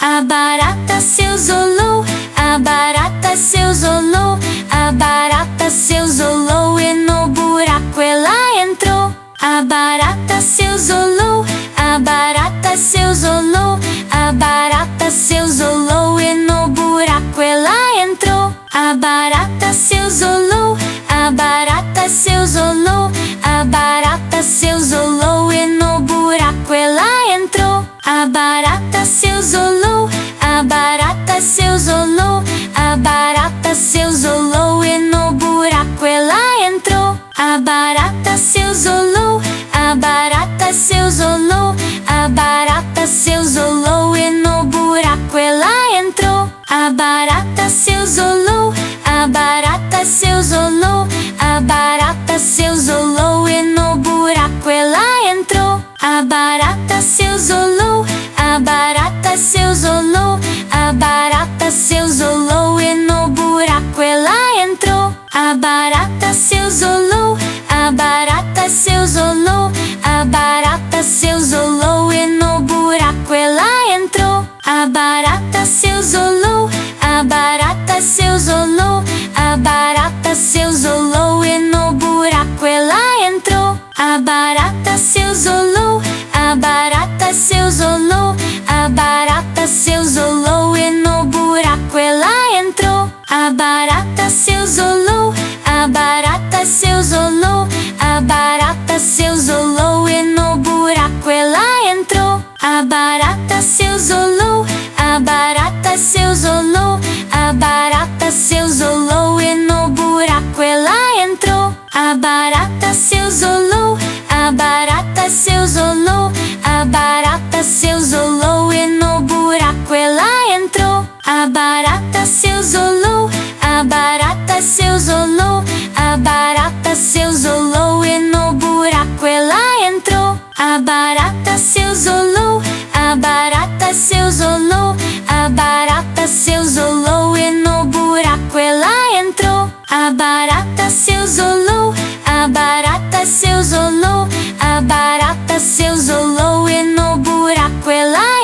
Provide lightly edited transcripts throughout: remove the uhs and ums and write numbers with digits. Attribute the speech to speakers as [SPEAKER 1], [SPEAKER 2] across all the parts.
[SPEAKER 1] A barata se isolou, a barata se isolou, a barata se isolou e no buraco ela entrou. A barata se isolou, a barata se isolou, a barata se isolou e no buraco ela entrou. A barata se isolou, a barata se isolou, a barata se isolou e no buraco ela entrou. A barata se isolou, a barata se isolou, a barata se isolou e no buraco ela entrou. A barata se isolou, a barata se isolou, a barata se isolou e no buraco ela entrou. A barata se isolou, a barata se isolou, a barata se isolou e no buraco ela entrou. A barata se isolou, a barata se isolou, a barata se isolou e no buraco ela entrou. A barata se isolou, a barata se isolou, a barata se isolou e no buraco ela entrou. A barata se isolou, a barata se isolou, a barata se isolou e no buraco ela entrou. A barata se isolou, a barata se isolou, a barata se isolou e no buraco ela entrou. A barata se isolou, a barata se isolou, a barata se isolou e no buraco ela entrou. A barata se isolou, a barata se isolou, a barata se isolou e no buraco ela entrou. A barata se isolou, a barata se isolou, a barata se isolou e no buraco ela entrou. A barata se isolou, a barata se isolou, a barata se isolou e no buraco ela entrou. A barata se isolou, a barata se isolou, a barata se isolou e no buraco ela entrou. A barata se isolou, a barata se isolou, a barata se isolou e no buraco ela entrou. A barata se isolou, a barata se isolou, a barata se isolou e no buraco ela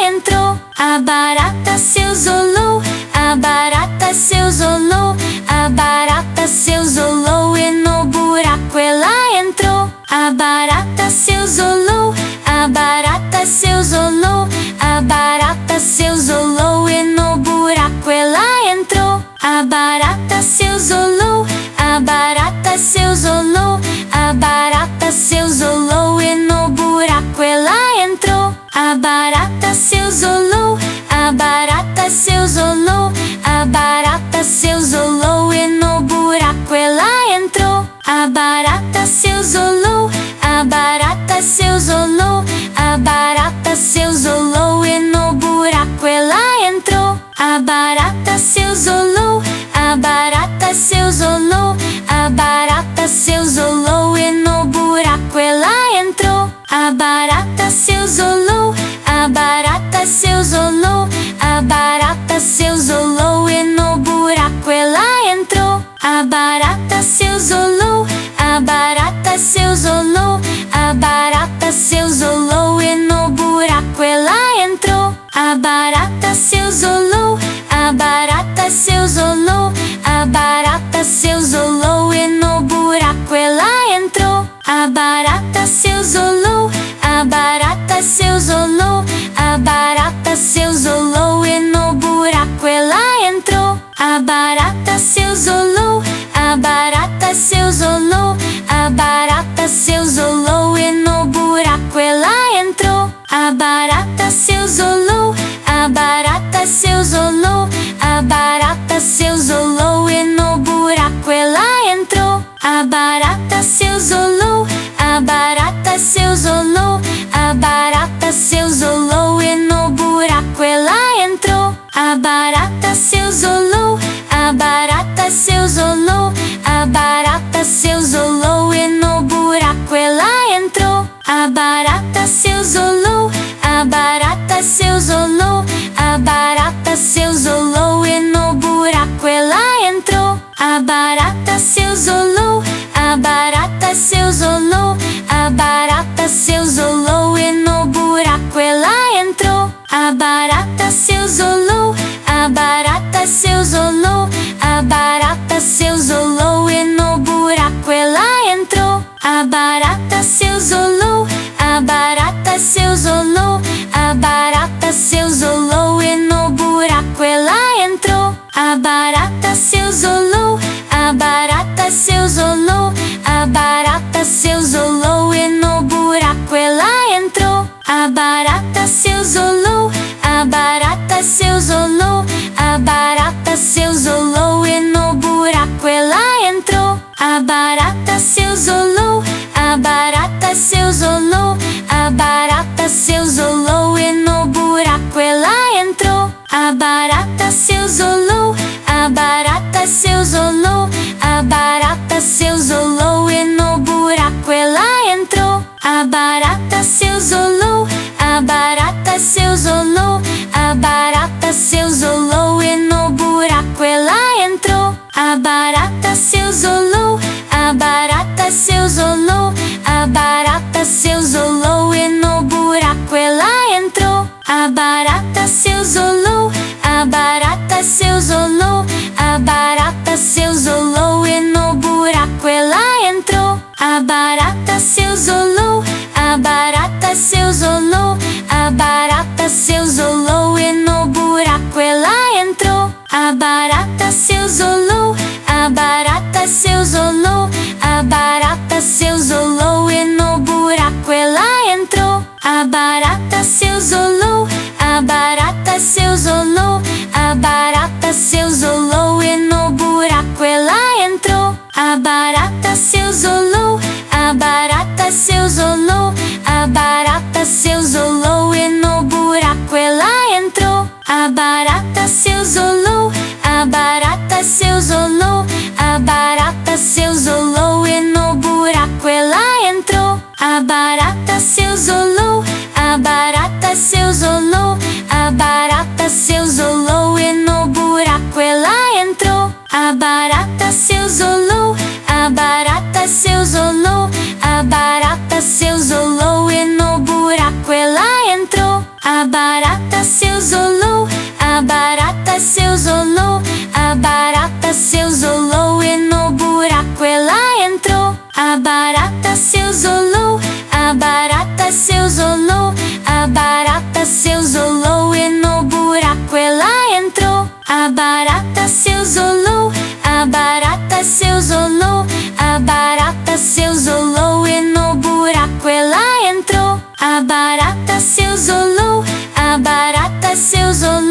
[SPEAKER 1] entrou. A barata se isolou, a barata se isolou, a barata se isolou e no buraco ela entrou. A barata se isolou, a barata se isolou, a barata se isolou e no buraco ela entrou. A barata se isolou, a barata se isolou, a barata se isolou e no buraco ela entrou. A barata se isolou, a barata se isolou, a barata se isolou e no buraco ela entrou. A barata se isolou, a barata se isolou, a barata se isolou e no buraco ela entrou. A barata se isolou, a barata se isolou, a barata se isolou e no buraco ela entrou. A barata se isolou, a barata se isolou, a barata se isolou e no buraco ela entrou. A barata se isolou, a barata se isolou, a barata se isolou e no buraco ela entrou. A barata se isolou, a barata se isolou, a barata se isolou e no buraco ela entrou. A barata se isolou, a barata se isolou, a barata se isolou e no buraco ela entrou. A barata se isolou, a barata se isolou, a barata se isolou e no buraco ela entrou. A barata se isolou, a barata se isolou, a barata se isolou e no buraco ela entrou. A barata se isolou, a barata se isolou, a barata se isolou e no buraco ela entrou. A barata se isolou, a barata se isolou, a barata se isolou e no buraco ela entrou. A barata se isolou, a barata se isolou, a barata se isolou e no buraco ela entrou. A barata se isolou. barata se isolou e no buraco ela entrou. A barata se isolou, a barata se isolou, a barata se isolou e no buraco ela entrou. A barata se isolou, a barata se isolou, a barata se isolou e no buraco ela entrou. A barata se isolou, a barata se isolou, a barata se isolou e no buraco ela entrou. A barata se isolou, a barata se isolou, a barata se isolou e no buraco ela entrou. A barata se isolou, a barata se isolou, a barata se isolou e no buraco ela entrou. A barata se isolou, a barata se isolou, a barata se isolou e no buraco ela entrou. A barata se isolou, a barata se isolou, a barata se isolou e no buraco ela entrou. A barata se isolou, a barata se isolou, a barata se isolou e no buraco ela entrou. A barata se isolou, a barata se isolou, a barata se isolou e no buraco ela entrou. A barata se isolou, a barata se isolou, a barata se isolou e no buraco ela entrou. A barata se isolou, a barata se isolou, a barata se isolou e no buraco ela entrou. A barata se isolou, a barata se isolou, a barata se isolou e no buraco ela entrou. A barata se isolou, a barata se isolou, a barata se isolou e no buraco ela entrou. A barata se isolou, a barata se isolou, a barata se isolou e no buraco ela entrou. A barata se isolou, a barata se isolou, a barata se isolou e no buraco ela entrou. A barata se isolou, a barata se isolou, a barata se isolou e no buraco ela entrou. A barata se isolou, a barata se isolou, a barata se isolou e no buraco ela entrou. A barata se isolou, a barata se isolou, a barata se isolou e no buraco ela entrou. A barata se isolou, a barata se isolou,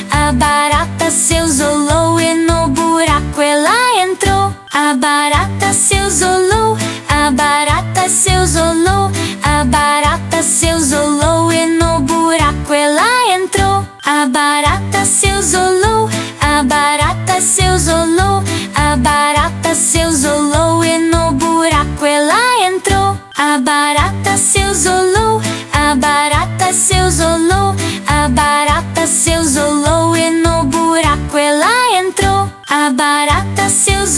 [SPEAKER 1] a barata se isolou e no buraco ela entrou. A barata se isolou, a barata se isolou, a barata se isolou e no buraco ela entrou. A barata se isolou, a barata se isolou, a barata se isolou e no buraco ela entrou. A barata se isolou, a barata se isolou, a barata se isolou e no buraco ela entrou. A barata se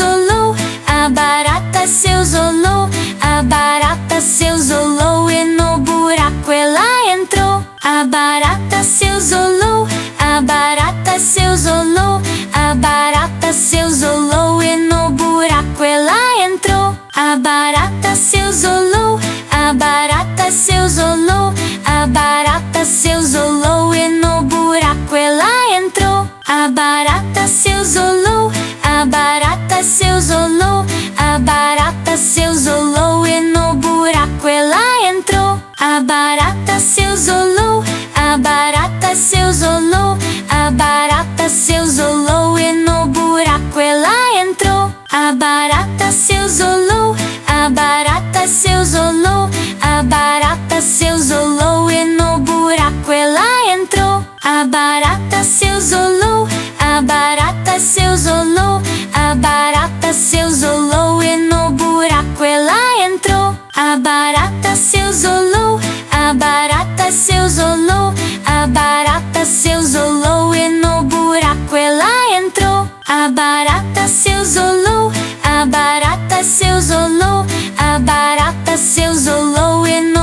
[SPEAKER 1] isolou, a barata se isolou, a barata se isolou e no buraco ela entrou. A barata se isolou, a barata se isolou, a barata se isolou e no buraco ela entrou. A barata se isolou, a barata se isolou, a barata se isolou e no buraco ela entrou. A barata se isolou, a barata se isolou, a barata se isolou e no buraco ela entrou. A barata se isolou, a barata se isolou, a barata se isolou e no buraco ela entrou. A barata se isolou, a barata se isolou, a barata se isolou e no buraco ela entrou. A barata se isolou, a barata se isolou, a barata se isolou e no buraco ela entrou. A barata se isolou, a barata se isolou, a barata se isolou e no buraco ela entrou. A barata se isolou, a barata se isolou, a barata se isolou e no